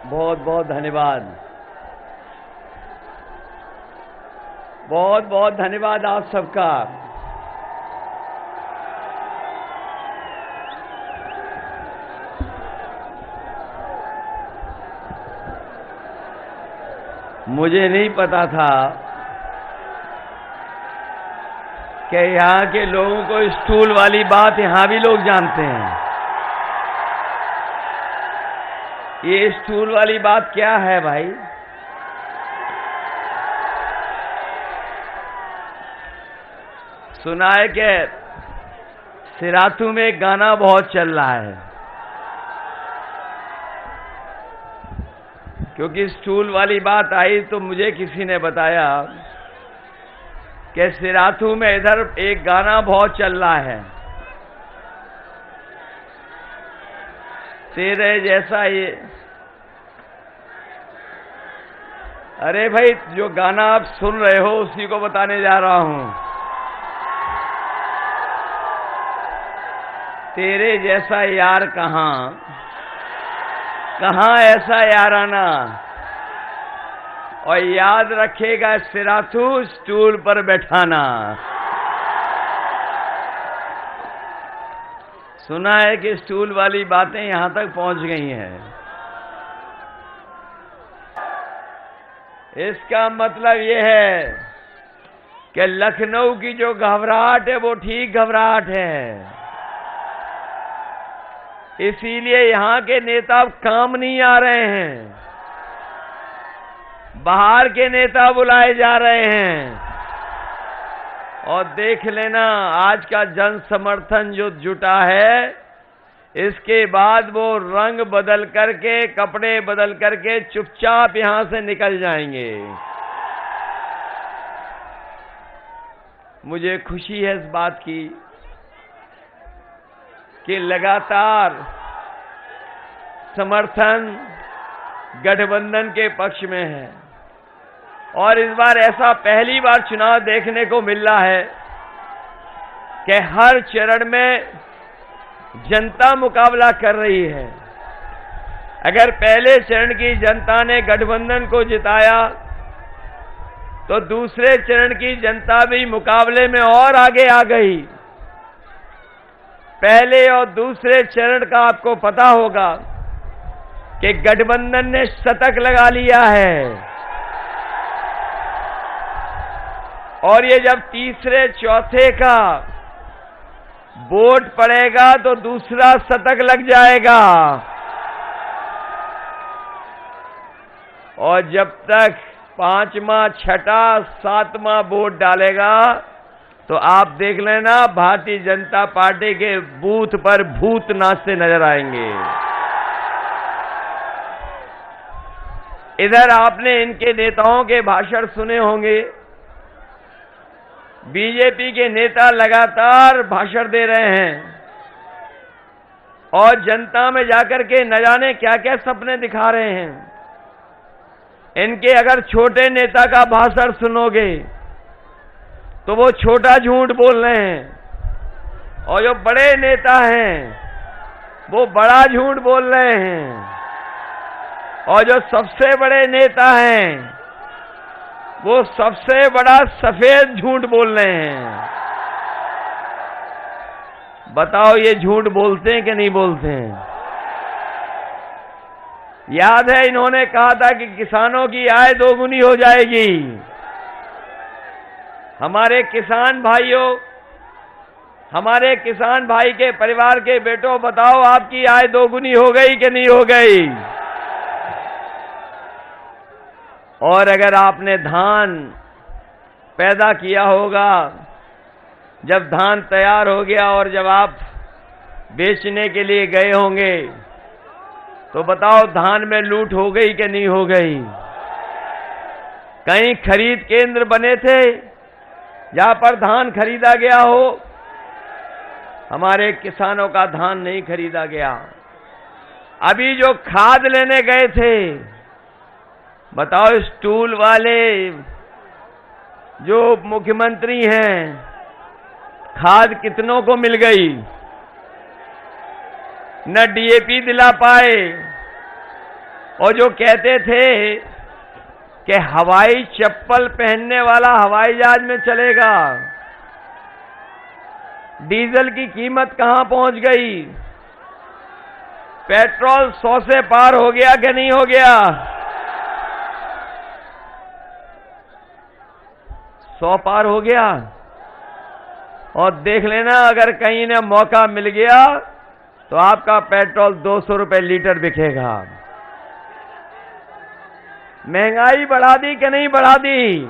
बहुत बहुत धन्यवाद। बहुत बहुत धन्यवाद आप सबका। मुझे नहीं पता था कि यहाँ के लोगों को स्टूल वाली बात यहाँ भी लोग जानते हैं। ये स्टूल वाली बात क्या है भाई? सुना है कि सिराथू में एक गाना बहुत चल रहा है, क्योंकि स्टूल वाली बात आई तो मुझे किसी ने बताया कि सिराथू में इधर एक गाना बहुत चल रहा है, तेरे जैसा ये। अरे भाई, जो गाना आप सुन रहे हो उसी को बताने जा रहा हूं। तेरे जैसा यार कहां, कहां ऐसा याराना, और याद रखेगा सिराथू स्टूल पर बैठाना। सुना है कि स्टूल वाली बातें यहां तक पहुंच गई हैं। इसका मतलब यह है कि लखनऊ की जो घबराहट है वो ठीक घबराहट है। इसीलिए यहां के नेता काम नहीं आ रहे हैं, बाहर के नेता बुलाए जा रहे हैं। और देख लेना आज का जन समर्थन जो जुटा है, इसके बाद वो रंग बदल करके, कपड़े बदल करके चुपचाप यहां से निकल जाएंगे। मुझे खुशी है इस बात की कि लगातार समर्थन गठबंधन के पक्ष में है, और इस बार ऐसा पहली बार चुनाव देखने को मिल रहा है कि हर चरण में जनता मुकाबला कर रही है। अगर पहले चरण की जनता ने गठबंधन को जिताया, तो दूसरे चरण की जनता भी मुकाबले में और आगे आ गई। पहले और दूसरे चरण का आपको पता होगा कि गठबंधन ने शतक लगा लिया है, और ये जब तीसरे चौथे का वोट पड़ेगा तो दूसरा शतक लग जाएगा। और जब तक पांचवा, छठा, सातवां वोट डालेगा तो आप देख लेना भारतीय जनता पार्टी के बूथ पर भूत नाचते नजर आएंगे। इधर आपने इनके नेताओं के भाषण सुने होंगे। बीजेपी के नेता लगातार भाषण दे रहे हैं और जनता में जाकर के न जाने क्या क्या सपने दिखा रहे हैं। इनके अगर छोटे नेता का भाषण सुनोगे तो वो छोटा झूठ बोल रहे हैं, और जो बड़े नेता हैं वो बड़ा झूठ बोल रहे हैं, और जो सबसे बड़े नेता हैं वो सबसे बड़ा सफेद झूठ बोल रहे हैं। बताओ ये झूठ बोलते हैं कि नहीं बोलते हैं? याद है इन्होंने कहा था कि किसानों की आय दोगुनी हो जाएगी। हमारे किसान भाइयों, हमारे किसान भाई के परिवार के बेटों, बताओ आपकी आय दोगुनी हो गई कि नहीं हो गई? और अगर आपने धान पैदा किया होगा, जब धान तैयार हो गया और जब आप बेचने के लिए गए होंगे, तो बताओ धान में लूट हो गई कि नहीं हो गई? कहीं खरीद केंद्र बने थे जहां पर धान खरीदा गया हो? हमारे किसानों का धान नहीं खरीदा गया। अभी जो खाद लेने गए थे, बताओ स्टूल वाले जो मुख्यमंत्री हैं, खाद कितनों को मिल गई? न डीएपी दिला पाए, और जो कहते थे कि हवाई चप्पल पहनने वाला हवाई जहाज में चलेगा, डीजल की कीमत कहां पहुंच गई? पेट्रोल 100 से पार हो गया कि नहीं हो गया? 100 पार हो गया। और देख लेना, अगर कहीं ने मौका मिल गया तो आपका पेट्रोल 200 रुपए लीटर बिकेगा। महंगाई बढ़ा दी कि नहीं बढ़ा दी?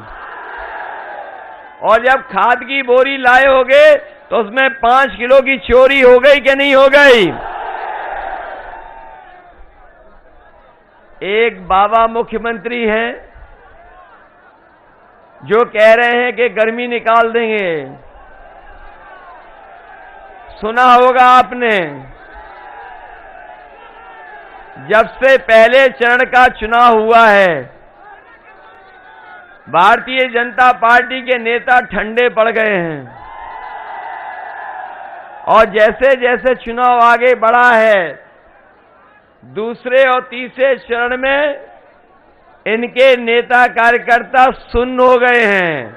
और जब खाद की बोरी लाए होगे तो उसमें 5 किलो की चोरी हो गई कि नहीं हो गई? एक बाबा मुख्यमंत्री हैं जो कह रहे हैं कि गर्मी निकाल देंगे। सुना होगा आपने, जब से पहले चरण का चुनाव हुआ है, भारतीय जनता पार्टी के नेता ठंडे पड़ गए हैं। और जैसे जैसे चुनाव आगे बढ़ा है, दूसरे और तीसरे चरण में इनके नेता कार्यकर्ता सुन्न हो गए हैं।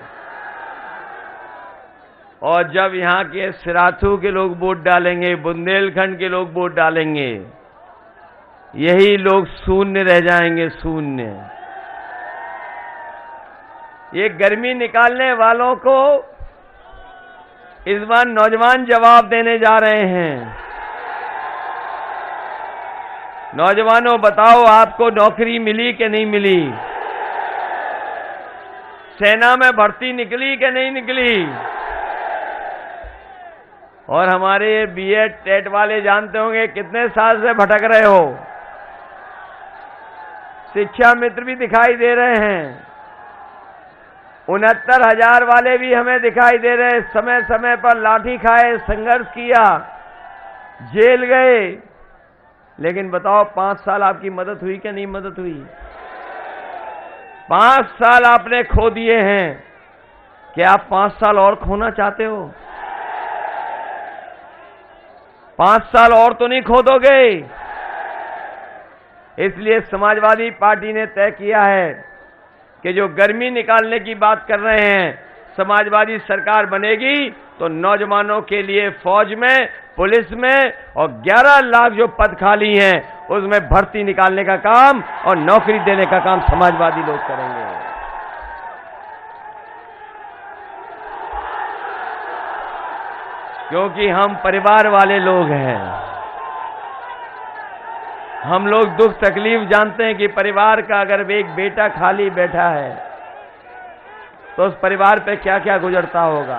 और जब यहां के सिराथू के लोग वोट डालेंगे, बुंदेलखंड के लोग वोट डालेंगे, यही लोग शून्य रह जाएंगे, शून्य। ये गर्मी निकालने वालों को इस बार नौजवान जवाब देने जा रहे हैं। नौजवानों, बताओ आपको नौकरी मिली कि नहीं मिली? सेना में भर्ती निकली कि नहीं निकली? और हमारे बीएड टेट वाले जानते होंगे कितने साल से भटक रहे हो। शिक्षा मित्र भी दिखाई दे रहे हैं, 69,000 वाले भी हमें दिखाई दे रहे हैं। समय समय पर लाठी खाए, संघर्ष किया, जेल गए, लेकिन बताओ 5 साल आपकी मदद हुई कि नहीं मदद हुई? 5 साल आपने खो दिए हैं। क्या आप 5 साल और खोना चाहते हो? 5 साल और तो नहीं खो दोगे। इसलिए समाजवादी पार्टी ने तय किया है कि जो गर्मी निकालने की बात कर रहे हैं, समाजवादी सरकार बनेगी तो नौजवानों के लिए फौज में, पुलिस में और 11 लाख जो पद खाली हैं उसमें भर्ती निकालने का काम और नौकरी देने का काम समाजवादी लोग करेंगे। क्योंकि हम परिवार वाले लोग हैं। हम लोग दुख तकलीफ जानते हैं कि परिवार का अगर एक बेटा खाली बैठा है तो उस परिवार पे क्या क्या गुजरता होगा।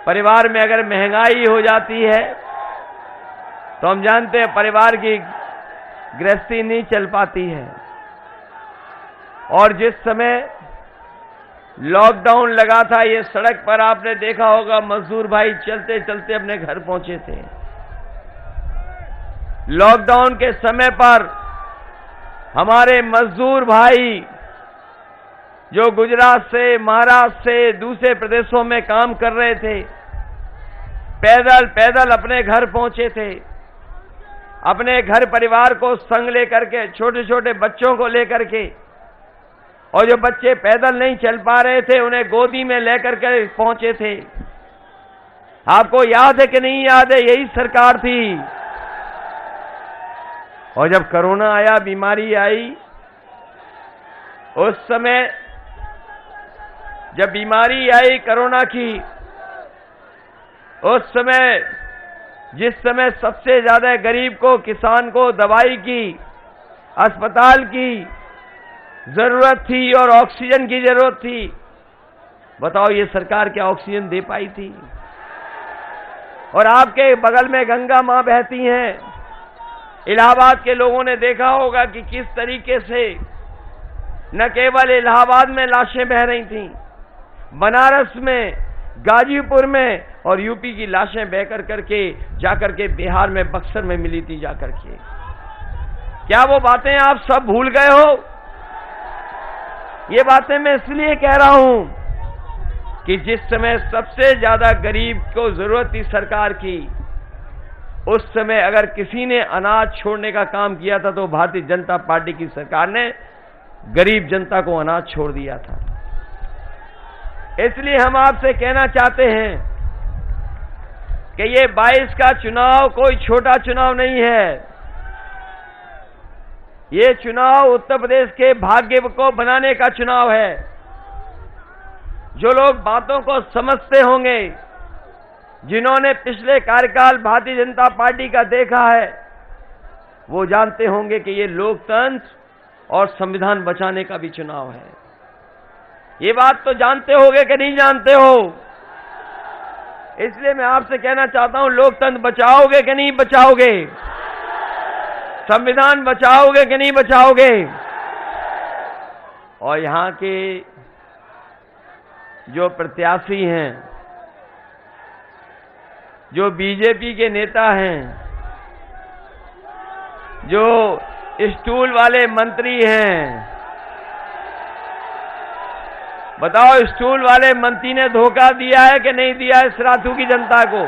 परिवार में अगर महंगाई हो जाती है तो हम जानते हैं परिवार की गृहस्थी नहीं चल पाती है। और जिस समय लॉकडाउन लगा था, ये सड़क पर आपने देखा होगा मजदूर भाई चलते चलते अपने घर पहुंचे थे। लॉकडाउन के समय पर हमारे मजदूर भाई जो गुजरात से, महाराष्ट्र से, दूसरे प्रदेशों में काम कर रहे थे, पैदल पैदल अपने घर पहुंचे थे। अपने घर परिवार को संग लेकर के, छोटे छोटे बच्चों को लेकर के, और जो बच्चे पैदल नहीं चल पा रहे थे उन्हें गोदी में लेकर के पहुंचे थे। आपको याद है कि नहीं याद है? यही सरकार थी। और जब कोरोना आया, बीमारी आई, उस समय जब बीमारी आई कोरोना की, उस समय जिस समय सबसे ज्यादा गरीब को, किसान को दवाई की, अस्पताल की जरूरत थी और ऑक्सीजन की जरूरत थी, बताओ ये सरकार क्या ऑक्सीजन दे पाई थी? और आपके बगल में गंगा मां बहती हैं। इलाहाबाद के लोगों ने देखा होगा कि किस तरीके से न केवल इलाहाबाद में लाशें बह रही थीं, बनारस में, गाजीपुर में, और यूपी की लाशें बहकर करके जाकर के बिहार में, बक्सर में मिली थी जाकर के। क्या वो बातें आप सब भूल गए हो? ये बातें मैं इसलिए कह रहा हूं कि जिस समय सबसे ज्यादा गरीब को जरूरत थी सरकार की, उस समय अगर किसी ने अनाज छोड़ने का काम किया था तो भारतीय जनता पार्टी की सरकार ने गरीब जनता को अनाज छोड़ दिया था। इसलिए हम आपसे कहना चाहते हैं कि ये 22 का चुनाव कोई छोटा चुनाव नहीं है। ये चुनाव उत्तर प्रदेश के भाग्य को बनाने का चुनाव है। जो लोग बातों को समझते होंगे, जिन्होंने पिछले कार्यकाल भारतीय जनता पार्टी का देखा है, वो जानते होंगे कि ये लोकतंत्र और संविधान बचाने का भी चुनाव है। ये बात तो जानते होगे कि नहीं जानते हो? इसलिए मैं आपसे कहना चाहता हूं, लोकतंत्र बचाओगे कि नहीं बचाओगे? संविधान बचाओगे कि नहीं बचाओगे? और यहां के जो प्रत्याशी हैं, जो बीजेपी के नेता हैं, जो स्टूल वाले मंत्री हैं, बताओ स्टूल वाले मंत्री ने धोखा दिया है कि नहीं दिया है सिराथू की जनता को?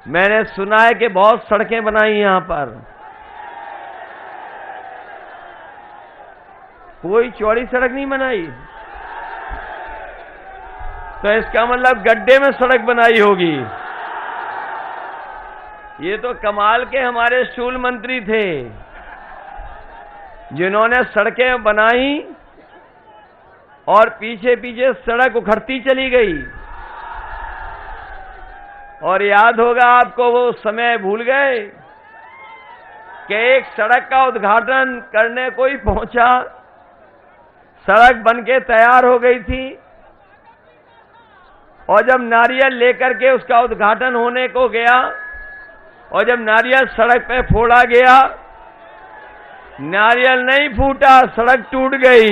मैंने सुना है कि बहुत सड़कें बनाई यहां पर, कोई चौड़ी सड़क नहीं बनाई। तो इसका मतलब गड्ढे में सड़क बनाई होगी। ये तो कमाल के हमारे स्टूल मंत्री थे, जिन्होंने सड़कें बनाई और पीछे पीछे सड़क उखड़ती चली गई। और याद होगा आपको, वो समय भूल गए कि एक सड़क का उद्घाटन करने कोई पहुंचा, सड़क बनके तैयार हो गई थी, और जब नारियल लेकर के उसका उद्घाटन होने को गया, और जब नारियल सड़क पे फोड़ा गया, नारियल नहीं फूटा, सड़क टूट गई।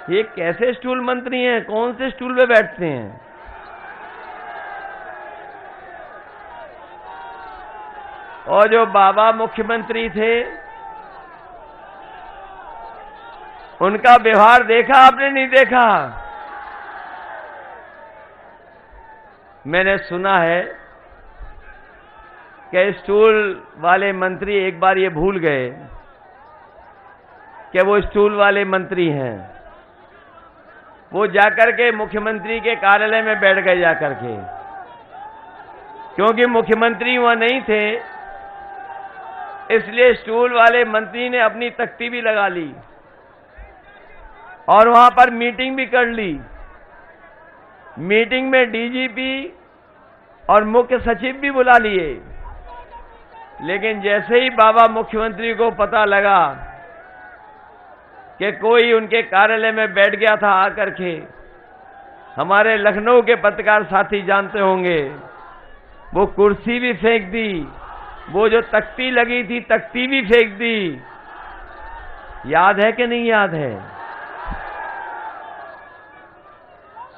ये कैसे स्टूल मंत्री हैं? कौन से स्टूल पे बैठते हैं? और जो बाबा मुख्यमंत्री थे, उनका व्यवहार देखा आपने? नहीं देखा? मैंने सुना है कि स्टूल वाले मंत्री एक बार ये भूल गए कि वो स्टूल वाले मंत्री हैं। वो जाकर के मुख्यमंत्री के कार्यालय में बैठ गए जाकर के, क्योंकि मुख्यमंत्री वहां नहीं थे, इसलिए स्टूल वाले मंत्री ने अपनी तख्ती भी लगा ली और वहां पर मीटिंग भी कर ली। मीटिंग में डीजीपी और मुख्य सचिव भी बुला लिए। लेकिन जैसे ही बाबा मुख्यमंत्री को पता लगा कि कोई उनके कार्यालय में बैठ गया था आकर के, हमारे लखनऊ के पत्रकार साथी जानते होंगे, वो कुर्सी भी फेंक दी, वो जो तख्ती लगी थी तख्ती भी फेंक दी। याद है कि नहीं याद है?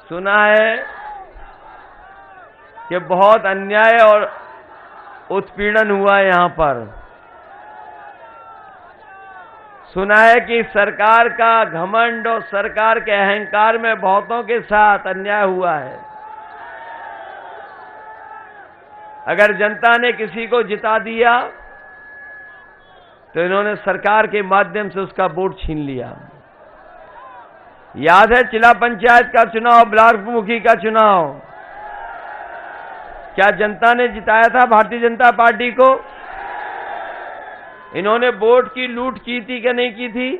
सुना है कि बहुत अन्याय और उत्पीड़न हुआ है यहां पर। सुना है कि सरकार का घमंड और सरकार के अहंकार में बहुतों के साथ अन्याय हुआ है। अगर जनता ने किसी को जिता दिया तो इन्होंने सरकार के माध्यम से उसका वोट छीन लिया। याद है जिला पंचायत का चुनाव, ब्लॉक मुखी का चुनाव, क्या जनता ने जिताया था भारतीय जनता पार्टी को? इन्होंने वोट की लूट की थी कि नहीं की थी?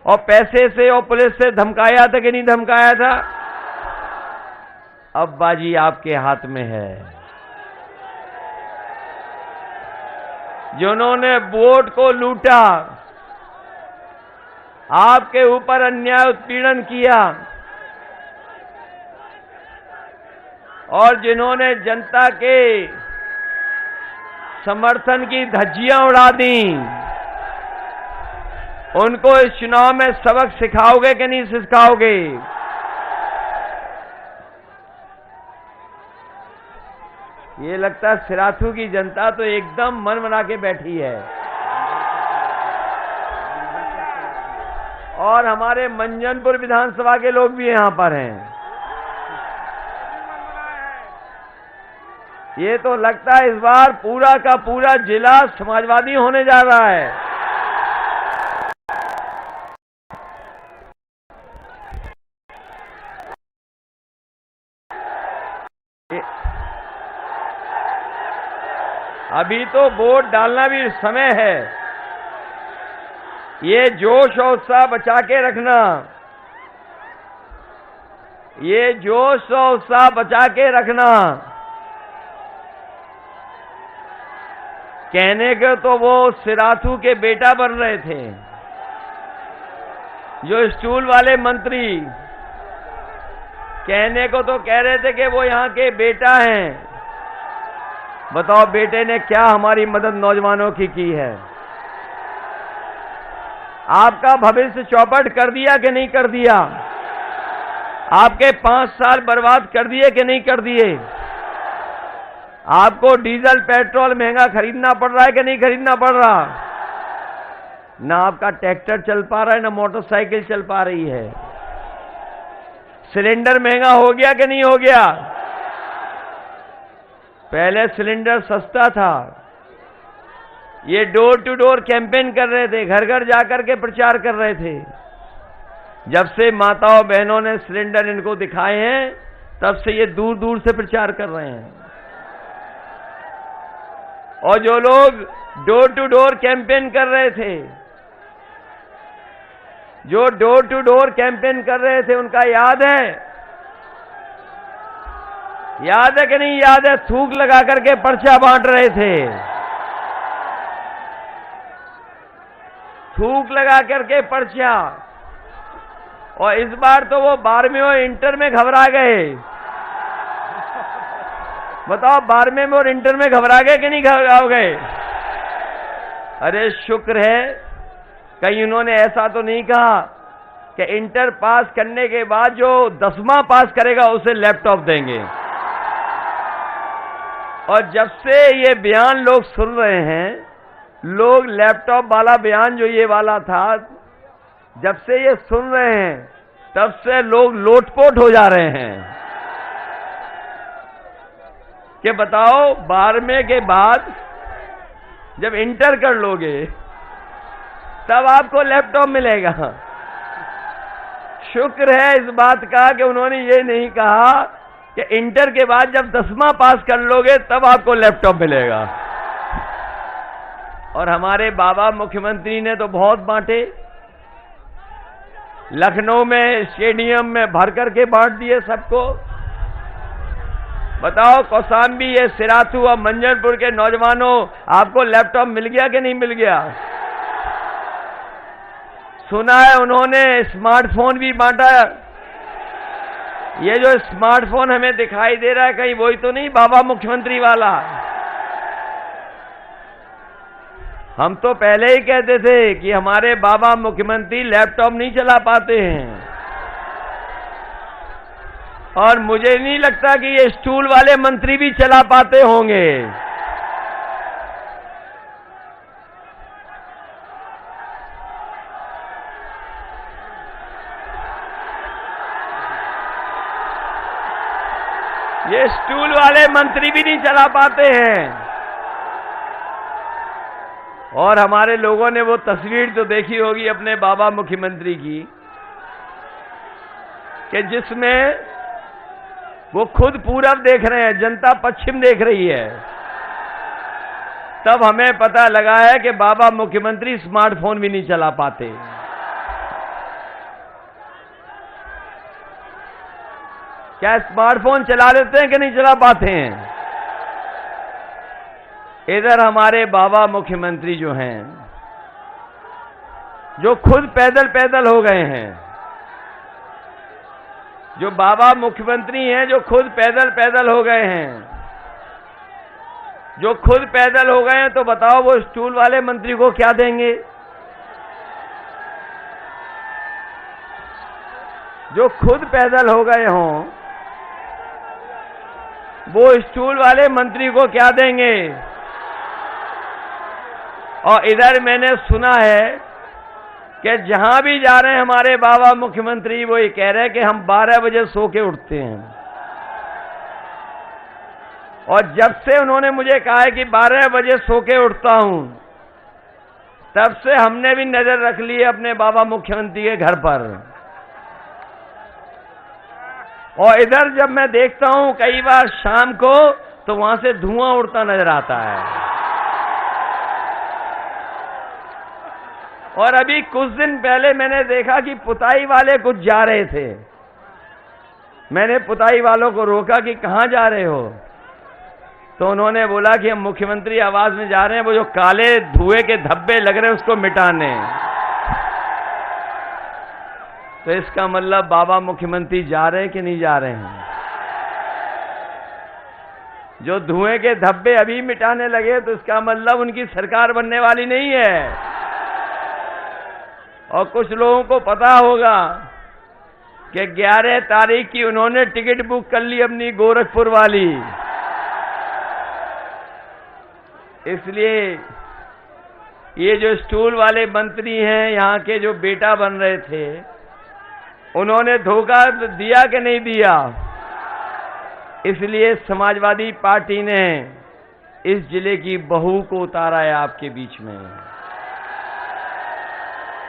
और पैसे से और पुलिस से धमकाया था कि नहीं धमकाया था? अब बाजी आपके हाथ में है। जिन्होंने वोट को लूटा, आपके ऊपर अन्याय उत्पीड़न किया, और जिन्होंने जनता के समर्थन की धज्जियां उड़ा दी, उनको इस चुनाव में सबक सिखाओगे कि नहीं सिखाओगे? ये लगता है सिराथू की जनता तो एकदम मन बना के बैठी है। और हमारे मंजनपुर विधानसभा के लोग भी यहां पर हैं। ये तो लगता है इस बार पूरा का पूरा जिला समाजवादी होने जा रहा है। अभी तो वोट डालना भी समय है। ये जोश और उत्साह बचा के रखना, ये जोश और उत्साह बचा के रखना। कहने के तो वो सिराथू के बेटा बन रहे थे, जो स्टूल वाले मंत्री। कहने को तो कह रहे थे कि वो यहाँ के बेटा हैं। बताओ बेटे ने क्या हमारी मदद नौजवानों की है? आपका भविष्य चौपट कर दिया कि नहीं कर दिया? आपके 5 साल बर्बाद कर दिए कि नहीं कर दिए? आपको डीजल पेट्रोल महंगा खरीदना पड़ रहा है कि नहीं खरीदना पड़ रहा? ना आपका ट्रैक्टर चल पा रहा है, ना मोटरसाइकिल चल पा रही है। सिलेंडर महंगा हो गया कि नहीं हो गया? पहले सिलेंडर सस्ता था। ये डोर टू डोर कैंपेन कर रहे थे, घर घर जाकर के प्रचार कर रहे थे। जब से माताओं बहनों ने सिलेंडर इनको दिखाए हैं, तब से ये दूर दूर से प्रचार कर रहे हैं। और जो लोग डोर टू डोर कैंपेन कर रहे थे, जो डोर टू डोर कैंपेन कर रहे थे, उनका याद है? याद है कि नहीं याद है? थूक लगा करके पर्चा बांट रहे थे, थूक लगा करके पर्चा। और इस बार तो वो 12वीं और इंटर में घबरा गए। बताओ 12वीं में और इंटर में घबरा गए कि नहीं घबरा गए? अरे शुक्र है कहीं उन्होंने ऐसा तो नहीं कहा कि इंटर पास करने के बाद जो 10वां पास करेगा उसे लैपटॉप देंगे। और जब से ये बयान लोग सुन रहे हैं, लोग लैपटॉप वाला बयान जो ये वाला था, जब से ये सुन रहे हैं, तब से लोग लोटपोट हो जा रहे हैं कि बताओ 12वें के बाद जब इंटर कर लोगे तब आपको लैपटॉप मिलेगा। शुक्र है इस बात का कि उन्होंने ये नहीं कहा कि इंटर के बाद जब 10वां पास कर लोगे तब आपको लैपटॉप मिलेगा। और हमारे बाबा मुख्यमंत्री ने तो बहुत बांटे। लखनऊ में स्टेडियम में भर करके बांट दिए सबको। बताओ कौशाम्बी, ये सिराथू और मंजनपुर के नौजवानों, आपको लैपटॉप मिल गया कि नहीं मिल गया? सुना है उन्होंने स्मार्टफोन भी बांटा। ये जो स्मार्टफोन हमें दिखाई दे रहा है, कहीं वही तो नहीं बाबा मुख्यमंत्री वाला? हम तो पहले ही कहते थे कि हमारे बाबा मुख्यमंत्री लैपटॉप नहीं चला पाते हैं। और मुझे नहीं लगता कि ये स्टूल वाले मंत्री भी चला पाते होंगे। ये स्टूल वाले मंत्री भी नहीं चला पाते हैं। और हमारे लोगों ने वो तस्वीर तो देखी होगी अपने बाबा मुख्यमंत्री की, कि जिसमें वो खुद पूरब देख रहे हैं, जनता पश्चिम देख रही है। तब हमें पता लगा है कि बाबा मुख्यमंत्री स्मार्टफोन भी नहीं चला पाते। क्या स्मार्टफोन चला लेते हैं कि नहीं चला पाते हैं? इधर हमारे बाबा मुख्यमंत्री जो हैं, जो खुद पैदल पैदल हो गए हैं, जो बाबा मुख्यमंत्री हैं जो खुद पैदल पैदल हो गए हैं, जो खुद पैदल हो गए हैं, तो बताओ वो स्टूल वाले मंत्री को क्या देंगे? जो खुद पैदल हो गए हों, वो स्टूल वाले मंत्री को क्या देंगे? और इधर मैंने सुना है कि जहां भी जा रहे हैं हमारे बाबा मुख्यमंत्री, वो ये कह रहे हैं कि हम 12 बजे सो के उठते हैं। और जब से उन्होंने मुझे कहा है कि 12 बजे सो के उठता हूं, तब से हमने भी नजर रख ली है अपने बाबा मुख्यमंत्री के घर पर। और इधर जब मैं देखता हूं कई बार शाम को, तो वहां से धुआं उड़ता नजर आता है। और अभी कुछ दिन पहले मैंने देखा कि पुताई वाले कुछ जा रहे थे। मैंने पुताई वालों को रोका कि कहां जा रहे हो, तो उन्होंने बोला कि हम मुख्यमंत्री आवास में जा रहे हैं, वो जो काले धुएं के धब्बे लग रहे हैं उसको मिटाने। तो इसका मतलब बाबा मुख्यमंत्री जा रहे हैं कि नहीं जा रहे हैं? जो धुएं के धब्बे अभी मिटाने लगे, तो इसका मतलब उनकी सरकार बनने वाली नहीं है। और कुछ लोगों को पता होगा कि 11 तारीख की उन्होंने टिकट बुक कर ली अपनी गोरखपुर वाली। इसलिए ये जो स्टूल वाले मंत्री हैं, यहाँ के जो बेटा बन रहे थे, उन्होंने धोखा दिया कि नहीं दिया? इसलिए समाजवादी पार्टी ने इस जिले की बहू को उतारा है आपके बीच में।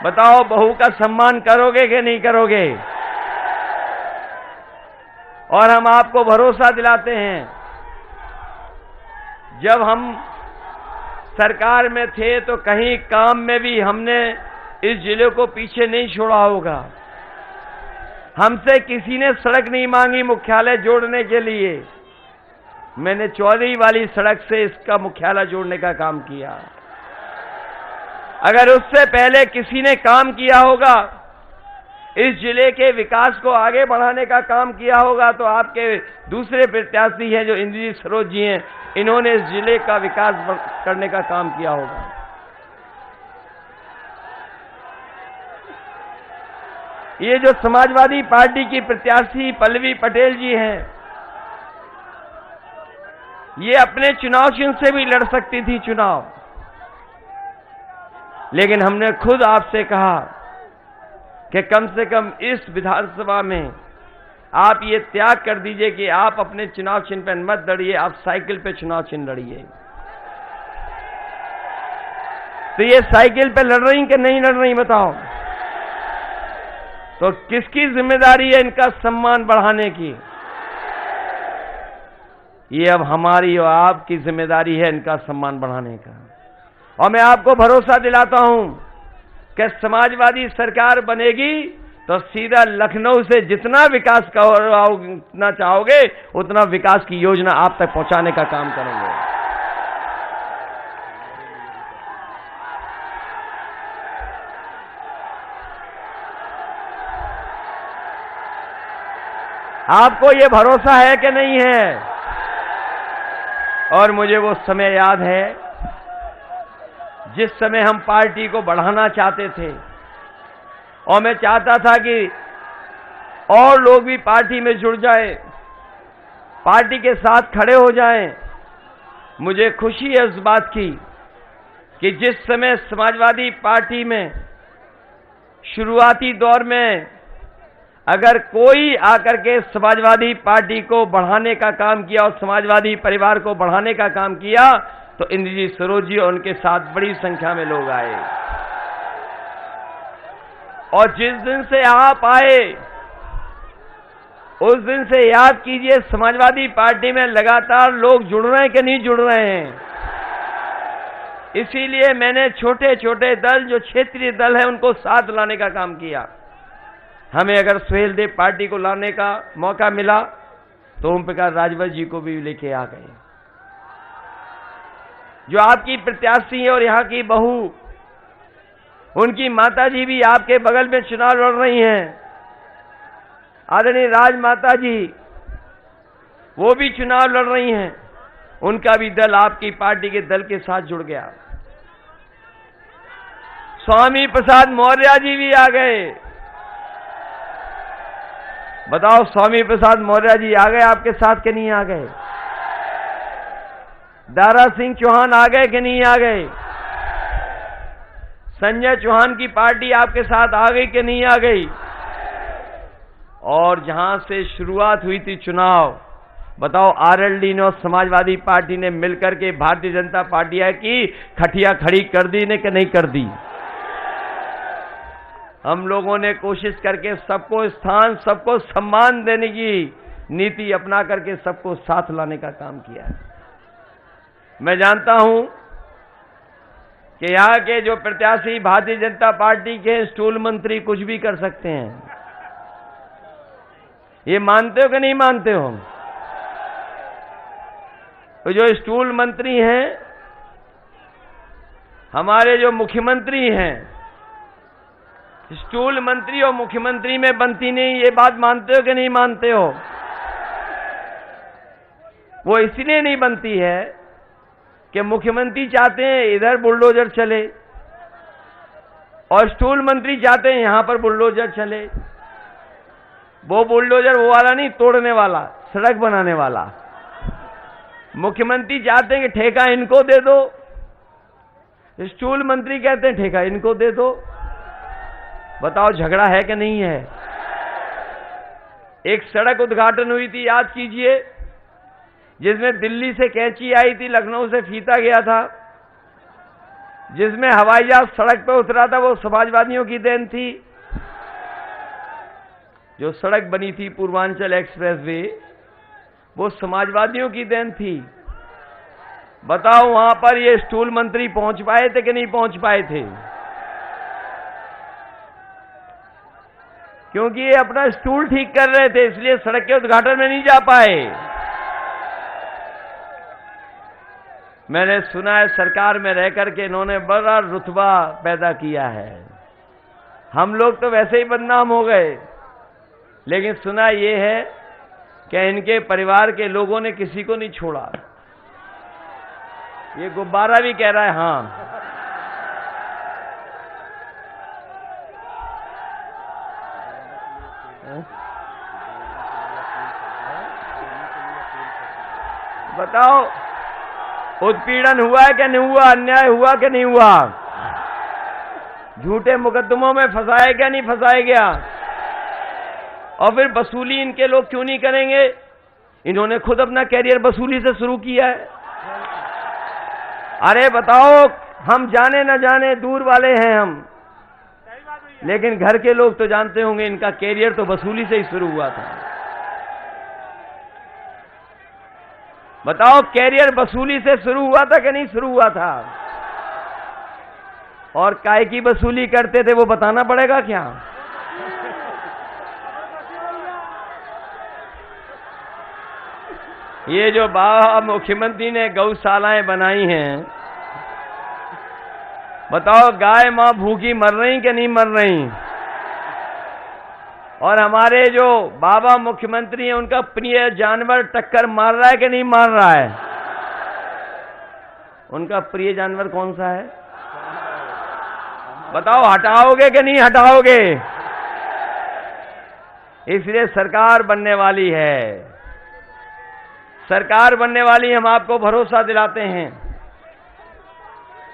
बताओ, बहू का सम्मान करोगे कि नहीं करोगे? और हम आपको भरोसा दिलाते हैं, जब हम सरकार में थे तो कहीं काम में भी हमने इस जिले को पीछे नहीं छोड़ा होगा। हमसे किसी ने सड़क नहीं मांगी मुख्यालय जोड़ने के लिए। मैंने चौधरी वाली सड़क से इसका मुख्यालय जोड़ने का काम किया। अगर उससे पहले किसी ने काम किया होगा, इस जिले के विकास को आगे बढ़ाने का काम किया होगा, तो आपके दूसरे प्रत्याशी हैं जो इंद्रजीत सरोज जी हैं, इन्होंने इस जिले का विकास करने का काम किया होगा। ये जो समाजवादी पार्टी की प्रत्याशी पल्लवी पटेल जी हैं, ये अपने चुनाव चिन्ह से भी लड़ सकती थी चुनाव, लेकिन हमने खुद आपसे कहा कि कम से कम इस विधानसभा में आप ये त्याग कर दीजिए कि आप अपने चुनाव चिन्ह पर मत लड़िए, आप साइकिल पे चुनाव चिन्ह लड़िए। तो ये साइकिल पे लड़ रही कि नहीं लड़ रही बताओ? तो किसकी जिम्मेदारी है इनका सम्मान बढ़ाने की? ये अब हमारी और आपकी जिम्मेदारी है इनका सम्मान बढ़ाने का। और मैं आपको भरोसा दिलाता हूं कि समाजवादी सरकार बनेगी तो सीधा लखनऊ से जितना विकास करना चाहोगे उतना विकास की योजना आप तक पहुंचाने का काम करेंगे। आपको ये भरोसा है कि नहीं है? और मुझे वो समय याद है जिस समय हम पार्टी को बढ़ाना चाहते थे, और मैं चाहता था कि और लोग भी पार्टी में जुड़ जाएं, पार्टी के साथ खड़े हो जाएं। मुझे खुशी है इस बात की कि जिस समय समाजवादी पार्टी में शुरुआती दौर में अगर कोई आकर के समाजवादी पार्टी को बढ़ाने का काम किया और समाजवादी परिवार को बढ़ाने का काम किया, तो इंद्रजीत सरोज जी और उनके साथ बड़ी संख्या में लोग आए। और जिस दिन से आप आए उस दिन से याद कीजिए, समाजवादी पार्टी में लगातार लोग जुड़ रहे हैं कि नहीं जुड़ रहे हैं। इसीलिए मैंने छोटे छोटे दल, जो क्षेत्रीय दल है, उनको साथ लाने का काम किया। हमें अगर सुहेल देव पार्टी को लाने का मौका मिला तो ओम प्रकाश राजभर जी को भी लेके आ गए, जो आपकी प्रत्याशी है और यहाँ की बहू, उनकी माता जी भी आपके बगल में चुनाव लड़ रही हैं। आदरणीय राज माता जी, वो भी चुनाव लड़ रही हैं। उनका भी दल आपकी पार्टी के दल के साथ जुड़ गया। स्वामी प्रसाद मौर्य जी भी आ गए। बताओ, स्वामी प्रसाद मौर्य जी आ गए आपके साथ कि नहीं आ गए? दारा सिंह चौहान आ गए कि नहीं आ गए? संजय चौहान की पार्टी आपके साथ आ गई कि नहीं आ गई? और जहां से शुरुआत हुई थी चुनाव, बताओ, आरएलडी ने और समाजवादी पार्टी ने मिलकर के भारतीय जनता पार्टी की खटिया खड़ी कर दी ने कि नहीं कर दी? हम लोगों ने कोशिश करके सबको स्थान, सबको सम्मान देने की नीति अपना करके सबको साथ लाने का काम किया है। मैं जानता हूं कि यहां के जो प्रत्याशी भारतीय जनता पार्टी के स्टूल मंत्री कुछ भी कर सकते हैं। ये मानते हो कि नहीं मानते हो? तो जो स्टूल मंत्री हैं, हमारे जो मुख्यमंत्री हैं, स्टूल मंत्री और मुख्यमंत्री में बनती नहीं, ये बात मानते हो कि नहीं मानते हो? वो इसलिए नहीं बनती है कि मुख्यमंत्री चाहते हैं इधर बुलडोजर चले और स्टूल मंत्री चाहते हैं यहां पर बुलडोजर चले। वो बुलडोजर वो वाला नहीं, तोड़ने वाला, सड़क बनाने वाला। मुख्यमंत्री चाहते हैं कि ठेका इनको दे दो, स्टूल मंत्री कहते हैं ठेका इनको दे दो। बताओ, झगड़ा है कि नहीं है? एक सड़क उद्घाटन हुई थी, याद कीजिए, जिसमें दिल्ली से कैंची आई थी, लखनऊ से फीता गया था, जिसमें हवाई जहाज सड़क पर उतरा था, वो समाजवादियों की देन थी। जो सड़क बनी थी पूर्वांचल एक्सप्रेसवे, वो समाजवादियों की देन थी। बताओ, वहां पर ये स्टूल मंत्री पहुंच पाए थे कि नहीं पहुंच पाए थे? क्योंकि ये अपना स्टूल ठीक कर रहे थे, इसलिए सड़क के उद्घाटन में नहीं जा पाए। मैंने सुना है सरकार में रह करके इन्होंने बड़ा रुतबा पैदा किया है। हम लोग तो वैसे ही बदनाम हो गए, लेकिन सुना ये है कि इनके परिवार के लोगों ने किसी को नहीं छोड़ा। ये गुब्बारा भी कह रहा है हाँ। बताओ, उत्पीड़न हुआ है कि नहीं हुआ? अन्याय हुआ कि नहीं हुआ? झूठे मुकदमों में फंसाया क्या नहीं फंसाया गया? और फिर वसूली इनके लोग क्यों नहीं करेंगे? इन्होंने खुद अपना कैरियर वसूली से शुरू किया है। अरे बताओ, हम जाने न जाने दूर वाले हैं हम, लेकिन घर के लोग तो जानते होंगे इनका कैरियर तो वसूली से ही शुरू हुआ था। बताओ, कैरियर वसूली से शुरू हुआ था कि नहीं शुरू हुआ था? और काय की वसूली करते थे वो बताना पड़ेगा क्या? ये जो बाबा मुख्यमंत्री ने गौशालाएं बनाई हैं, बताओ, गाय मां भूखी मर रही कि नहीं मर रही? और हमारे जो बाबा मुख्यमंत्री हैं, उनका प्रिय जानवर टक्कर मार रहा है कि नहीं मार रहा है? उनका प्रिय जानवर कौन सा है? बताओ, हटाओगे कि नहीं हटाओगे? इसलिए सरकार बनने वाली है। सरकार बनने वाली, हम आपको भरोसा दिलाते हैं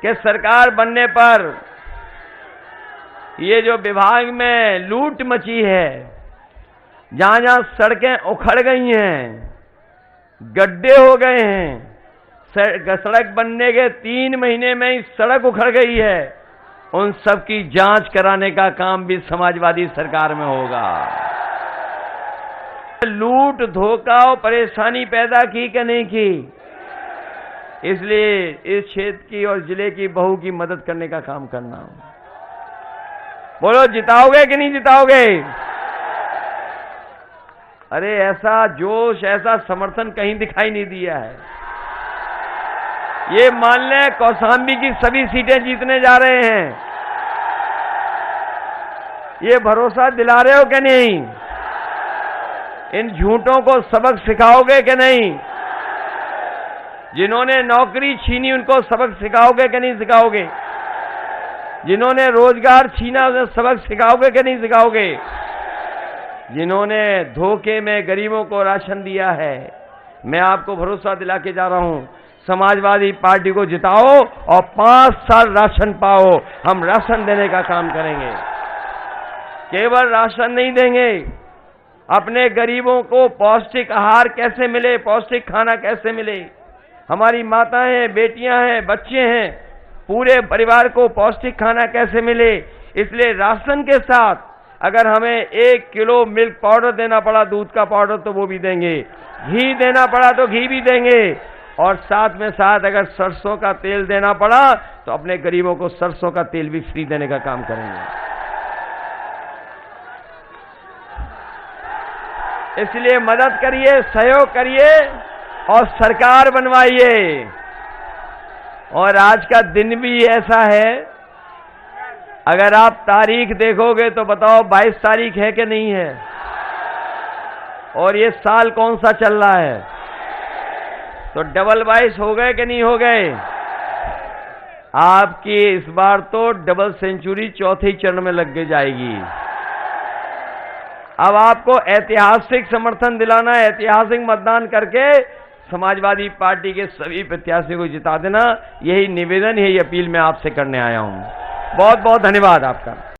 कि सरकार बनने पर ये जो विभाग में लूट मची है, जहां जहां सड़कें उखड़ गई हैं, गड्ढे हो गए हैं, सड़क बनने के 3 महीने में ही सड़क उखड़ गई है, उन सब की जांच कराने का काम भी समाजवादी सरकार में होगा। लूट, धोखा और परेशानी पैदा की कि नहीं की? इसलिए इस क्षेत्र की और जिले की बहू की मदद करने का काम करना। बोलो, जिताओगे कि नहीं जिताओगे? अरे ऐसा जोश, ऐसा समर्थन कहीं दिखाई नहीं दिया है। ये मान लें कौशाम्बी की सभी सीटें जीतने जा रहे हैं। ये भरोसा दिला रहे हो कि नहीं? इन झूठों को सबक सिखाओगे कि नहीं? जिन्होंने नौकरी छीनी उनको सबक सिखाओगे कि नहीं सिखाओगे? जिन्होंने रोजगार छीना उन्हें सबक सिखाओगे कि नहीं सिखाओगे? जिन्होंने धोखे में गरीबों को राशन दिया है, मैं आपको भरोसा दिला के जा रहा हूं, समाजवादी पार्टी को जिताओ और 5 साल राशन पाओ। हम राशन देने का काम करेंगे। केवल राशन नहीं देंगे, अपने गरीबों को पौष्टिक आहार कैसे मिले, पौष्टिक खाना कैसे मिले। हमारी माताएं हैं, बेटियां हैं, बच्चे हैं, पूरे परिवार को पौष्टिक खाना कैसे मिले। इसलिए राशन के साथ अगर हमें 1 किलो मिल्क पाउडर देना पड़ा, दूध का पाउडर, तो वो भी देंगे। घी देना पड़ा तो घी भी देंगे। और साथ में साथ अगर सरसों का तेल देना पड़ा तो अपने गरीबों को सरसों का तेल भी फ्री देने का काम करेंगे। इसलिए मदद करिए, सहयोग करिए और सरकार बनवाइए। और आज का दिन भी ऐसा है, अगर आप तारीख देखोगे तो बताओ 22 तारीख है कि नहीं है। और ये साल कौन सा चल रहा है, तो डबल 22 हो गए कि नहीं हो गए। आपकी इस बार तो डबल सेंचुरी चौथे चरण में लग के जाएगी। अब आपको ऐतिहासिक समर्थन दिलाना है, ऐतिहासिक मतदान करके समाजवादी पार्टी के सभी प्रत्याशियों को जिता देना। यही निवेदन, यही अपील मैं आपसे करने आया हूं। बहुत बहुत धन्यवाद आपका।